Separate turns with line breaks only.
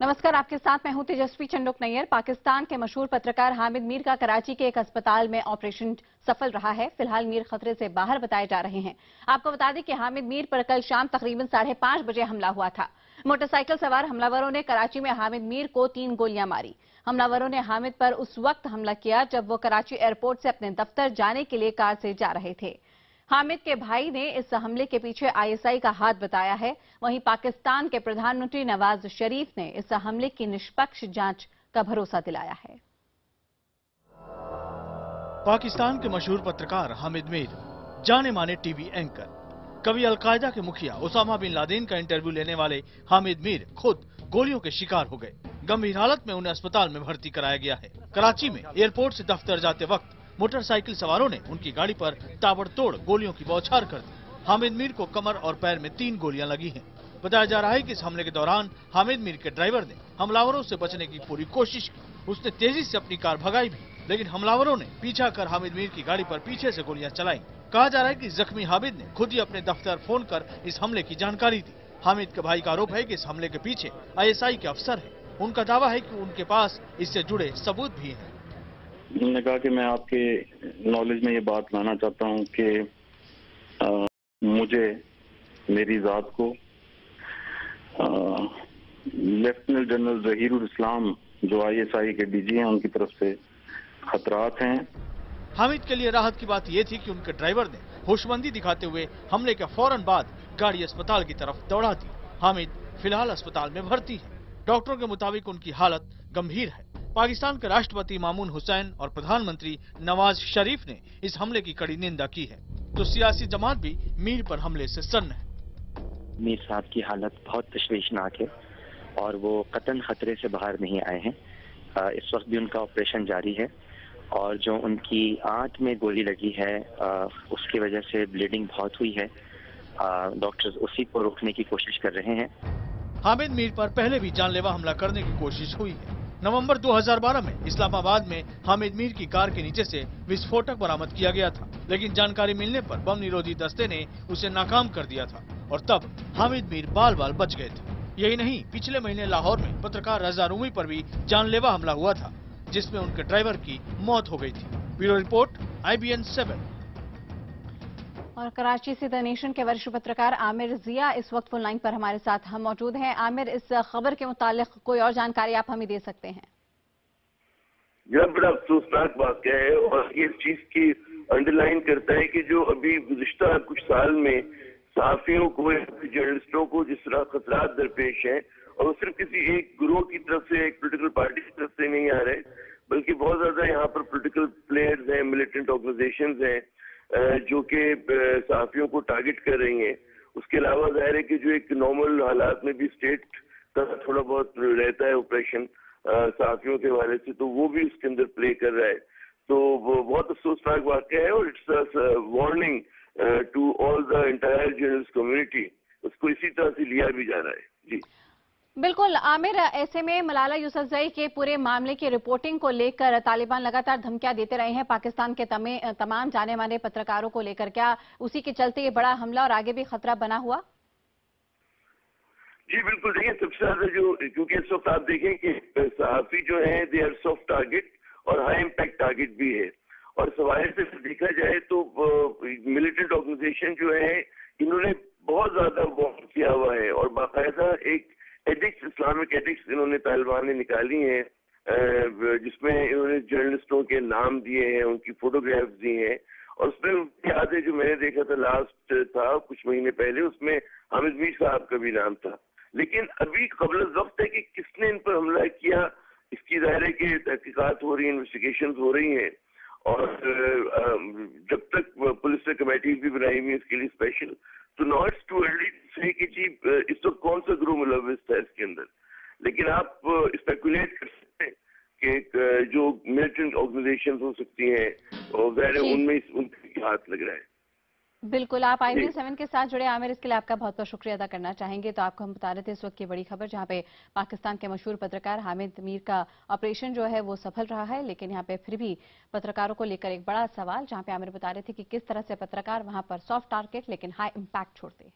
नमस्कार, आपके साथ मैं हूं तेजस्वी चंडोक नैयर। पाकिस्तान के मशहूर पत्रकार हामिद मीर का कराची के एक अस्पताल में ऑपरेशन सफल रहा है। फिलहाल मीर खतरे से बाहर बताए जा रहे हैं। आपको बता दें कि हामिद मीर पर कल शाम तकरीबन 5:30 बजे हमला हुआ था। मोटरसाइकिल सवार हमलावरों ने कराची में हामिद मीर को 3 गोलियां मारी। हमलावरों ने हामिद पर उस वक्त हमला किया जब वो कराची एयरपोर्ट से अपने दफ्तर जाने के लिए कार से जा रहे थे। हामिद के भाई ने इस हमले के पीछे आईएसआई का हाथ बताया है। वहीं पाकिस्तान के प्रधानमंत्री नवाज शरीफ ने इस हमले की निष्पक्ष जांच का भरोसा दिलाया है।
पाकिस्तान के मशहूर पत्रकार हामिद मीर, जाने माने टीवी एंकर, कभी अलकायदा के मुखिया उसामा बिन लादेन का इंटरव्यू लेने वाले हामिद मीर खुद गोलियों के शिकार हो गए। गंभीर हालत में उन्हें अस्पताल में भर्ती कराया गया है। कराची में एयरपोर्ट से दफ्तर जाते वक्त मोटरसाइकिल सवारों ने उनकी गाड़ी पर ताबड़तोड़ गोलियों की बौछार कर दी। हामिद मीर को कमर और पैर में 3 गोलियां लगी हैं। बताया जा रहा है कि इस हमले के दौरान हामिद मीर के ड्राइवर ने हमलावरों से बचने की पूरी कोशिश की। उसने तेजी से अपनी कार भगाई भी, लेकिन हमलावरों ने पीछा कर हामिद मीर की गाड़ी पर पीछे से गोलियां चलाई। कहा जा रहा है कि जख्मी हामिद ने खुद ही अपने दफ्तर फोन कर इस हमले की जानकारी दी। हामिद के भाई का आरोप है कि इस हमले के पीछे आईएसआई के अफसर हैं। उनका दावा है कि उनके पास इससे जुड़े सबूत भी हैं।
उन्होंने कहा कि मैं आपके नॉलेज में ये बात लाना चाहता हूँ कि मुझे मेरी जात को लेफ्टिनेंट जनरल जहीरुल इस्लाम जो आईएसआई के डीजी हैं उनकी तरफ से खतरात हैं।
हामिद के लिए राहत की बात यह थी कि उनके ड्राइवर ने होशमंदी दिखाते हुए हमले के फौरन बाद गाड़ी अस्पताल की तरफ दौड़ा दी। हामिद फिलहाल अस्पताल में भर्ती है। डॉक्टरों के मुताबिक उनकी हालत गंभीर है। पाकिस्तान के राष्ट्रपति मामून हुसैन और प्रधानमंत्री नवाज शरीफ ने इस हमले की कड़ी निंदा की है, तो सियासी जमात भी मीर पर हमले से सन्न है।
मीर साहब की हालत बहुत तशवीशनाक है और वो कतन खतरे से बाहर नहीं आए हैं। इस वक्त भी उनका ऑपरेशन जारी है और जो उनकी आंत में गोली लगी है उसकी वजह से ब्लीडिंग बहुत हुई है। डॉक्टर्स उसी को रोकने की कोशिश कर रहे हैं।
हामिद मीर पर पहले भी जानलेवा हमला करने की कोशिश हुई है। नवंबर 2012 में इस्लामाबाद में हामिद मीर की कार के नीचे से विस्फोटक बरामद किया गया था, लेकिन जानकारी मिलने पर बम निरोधी दस्ते ने उसे नाकाम कर दिया था और तब हामिद मीर बाल बाल बच गए थे। यही नहीं, पिछले महीने लाहौर में पत्रकार रजा रूमी पर भी जानलेवा हमला हुआ था, जिसमें उनके ड्राइवर की मौत हो गई थी। Bureau report, IBN 7।
और कराची से द नेशन के वरिष्ठ पत्रकार आमिर जिया इस वक्त फोन लाइन पर हमारे साथ हम मौजूद हैं। आमिर, इस खबर के मुतालिक कोई और जानकारी आप हमें दे सकते हैं?
यह बड़ा अफसोसनाक वाक़या है और ये इस चीज की अंडरलाइन करता है कि जो अभी गुज़िश्ता कुछ साल में सहाफियों को, जर्नलिस्टों को जिस तरह खतरात दरपेश हैं, और वो सिर्फ किसी एक ग्रोह की तरफ से, एक पोलिटिकल पार्टी की तरफ से नहीं आ रहे, बल्कि बहुत ज्यादा यहाँ पर पोलिटिकल प्लेयर्स हैं, मिलिटेंट ऑर्गेनाइजेशंस हैं जो कि सहाफियों को टारगेट कर रही हैं। उसके अलावा जाहिर है कि जो एक नॉर्मल हालात में भी स्टेट का थोड़ा बहुत रहता है ऑपरेशन सहाफियों के हवाले से, तो वो भी उसके अंदर प्ले कर रहा है। तो वो बहुत अफसोसनाक वाक़या है और it's warning to all the entire journalist community. उसको इसी तरह से लिया भी जा रहा है। जी
बिल्कुल आमिर, ऐसे में मलाला यूसुफजई के पूरे मामले की रिपोर्टिंग को लेकर तालिबान लगातार धमकियां देते रहे हैं पाकिस्तान के तमाम जाने माने पत्रकारों को लेकर। क्या उसी के चलते ये बड़ा हमला और आगे भी खतरा बना हुआ?
जी बिल्कुल, देखिए सबसे ज्यादा जो, क्योंकि इस वक्त आप देखें कि सहाफी जो है दे आर सॉफ्ट टारगेट और हाई इम्पैक्ट टारगेट भी है। और सवाल से देखा जाए तो मिलिटेंट ऑर्गेनाइजेशन जो है इन्होंने बहुत ज्यादा वॉर्न किया हुआ है और बाकायदा एक एडिक्स, इस्लामिक एडिक्स इन्होंने तालिबान ने निकाली हैं, जिसमें इन्होंने जर्नलिस्टों के नाम दिए हैं, उनकी फोटोग्राफ्स दी हैं। और उसमें याद है जो मैंने देखा था लास्ट था कुछ महीने पहले, उसमें हामिद मीर साहब का भी नाम था। लेकिन अभी कबल वक्त है कि किसने इन पर हमला किया, इसकी दायरे की तहकीकात हो रही है, इन्वेस्टिगेशन हो रही हैं और जब तक पुलिस ने कमेटी भी बनाई हुई इसके लिए स्पेशल, तो नॉट इट्स टू अर्ली से कि जी इस वक्त कौन सा ग्रुप मुलविस था इसके अंदर। लेकिन आप स्पेकुलेट कर सकते हैं कि जो मिलिटेंट ऑर्गेनाइजेशन हो सकती हैं और उनमें उनके हाथ लग रहा है।
बिल्कुल, आप IBN 7 के साथ जुड़े आमिर, इसके लिए आपका बहुत बहुत शुक्रिया अदा करना चाहेंगे। तो आपको हम बता रहे थे इस वक्त की बड़ी खबर, जहां पे पाकिस्तान के मशहूर पत्रकार हामिद मीर का ऑपरेशन जो है वो सफल रहा है, लेकिन यहाँ पे फिर भी पत्रकारों को लेकर एक बड़ा सवाल, जहां पे आमिर बता रहे थे कि किस तरह से पत्रकार वहां पर सॉफ्ट टारगेट लेकिन हाई इम्पैक्ट छोड़ते हैं।